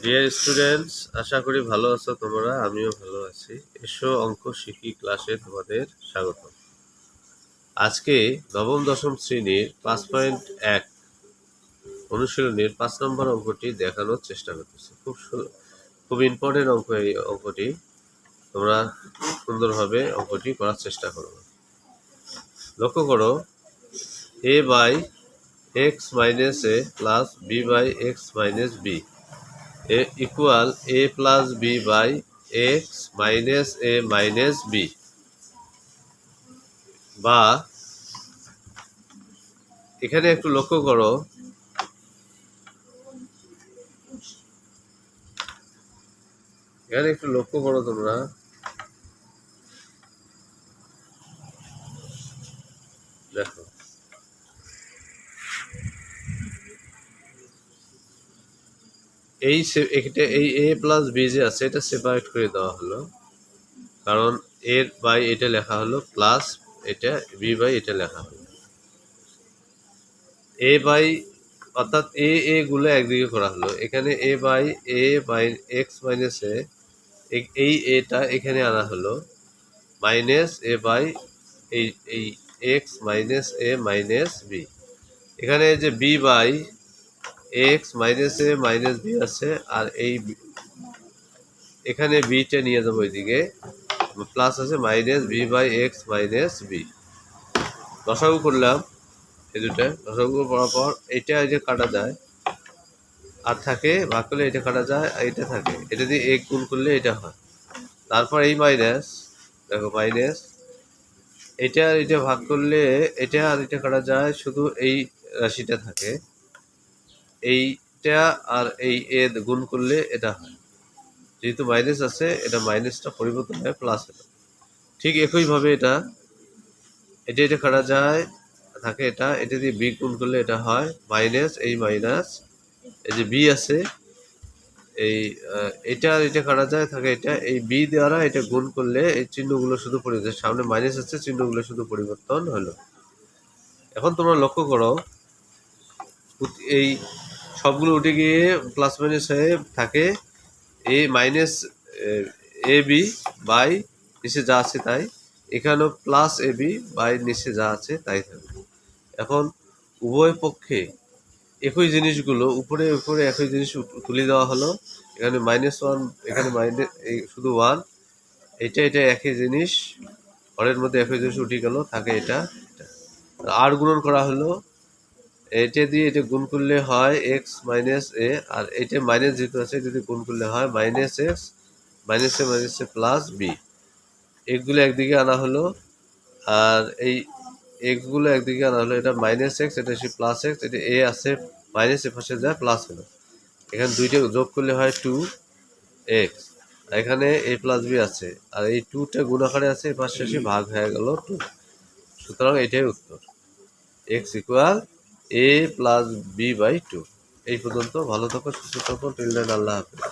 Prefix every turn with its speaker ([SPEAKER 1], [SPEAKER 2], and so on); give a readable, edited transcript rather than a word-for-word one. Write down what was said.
[SPEAKER 1] Dear students, আশা করি ভালো আছো তোমরা। আমিও ভালো আছি। এসো অঙ্ক শিখি ক্লাসে তোমাদের স্বাগত। আজকে নবম দশম শ্রেণীর 5.1 অনুশীলনীর 5 নম্বর অঙ্কটি দেখানোর চেষ্টা করতেছি। খুব ইম্পর্টেন্ট অঙ্ক। এই অঙ্কটি তোমরা সুন্দরভাবে অঙ্কটি করার চেষ্টা করো। লক্ষ্য করো, a by x minus a plus b by x minus b equal a plus b by x minus a minus b, বা এখানে একটু লক্ষ্য করো, তোমরা দেখো, এই এ প্লাস বি যে আছে এটা সেপারেট করে দেওয়া হলো, কারণ এর বাই এটা লেখা হলো প্লাস এটা বি বাই এটা লেখা হলো। এ বাই অর্থাৎ এ গুলো একদিকে করা হলো। এখানে a by x minus a, এই এটা এখানে আনা হলো, মাইনাস এ বাই এই x minus a minus b. এখানে যে b by x minus a minus b আছে, আর এখানে বিটা নিয়ে যাবো ওইদিকে, প্লাস আছে minus b by x minus b. লসাগু করলাম এই দুটা, লসাগু করার পর এটা এই যে কাটা যায়, আর থাকে ভাগ করলে এটা কাটা যায়, আর এটা থাকে, এটা দিয়ে এক গুণ করলে এটা হয়। তারপর এই মাইনাস, দেখো মাইনাস, এটা আর এটা ভাগ করলে এটা আর এটা কাটা যায়, শুধু এই রাশিটা থাকে। এইটা আর এই এ গুণ করলে এটা হয়, যেহেতু মাইনাস আছে এটা মাইনাসটা পরিবর্তন হয় প্লাস হলো। ঠিক একইভাবে এটা এটা কাটা যায়, থাকে এটা দিয়ে বি গুণ করলে এটা হয় মাইনাস এই মাইনাস, এই যে বি আছে এটা আর এটা কাটা যায়, থাকে এটা, এই বি দ্বারা এটা গুণ করলে এই চিহ্নগুলো শুধু পরিবর্তন, সামনে মাইনাস আছে চিহ্নগুলো শুধু পরিবর্তন হলো। এখন তোমরা লক্ষ্য করো, এই সবগুলো উঠে গিয়ে প্লাস মাইনাস হয়ে থাকে এ মাইনাস এ বি বাই নিচে যা আছে তাই, এখানেও প্লাস এ বি বাই নিচে যা আছে তাই থাকবে। এখন উভয় পক্ষে একই জিনিসগুলো উপরে উপরে একই জিনিস তুলে দেওয়া হলো। এখানে -1, এখানে মাইনাস শুধু 1, এটা একই জিনিস, ঘরের মধ্যে একই জিনিস উঠে গেল, থাকে এটা আর গুণন করা হলো। এটা দিয়ে এটা গুণ করলে হয় এক্স মাইনাস এ, আর এটা মাইনাস যেহেতু আছে যদি গুণ করলে হয় minus x minus a plus B. এগুলো একদিকে আনা হলো, আর এই এক্সগুলো একদিকে আনা হলো। এটা মাইনাস এক্স, এটা সে প্লাস এক্স, এটা এ আছে মাইনাস এ পাশে যায় প্লাস হলো। এখানে দুইটা যোগ করলে হয় 2x, এখানে এ প্লাস বি আছে, আর এই 2টা গুণ আকারে আছে, এ পাশে এসে ভাগ হয়ে গেল 2। সুতরাং এটাই উত্তর, x equal a plus b by 2। এই পর্যন্ত। ভালো থাকো, সুস্থ থাকো, টিল দেন, আল্লাহ হাফেজ।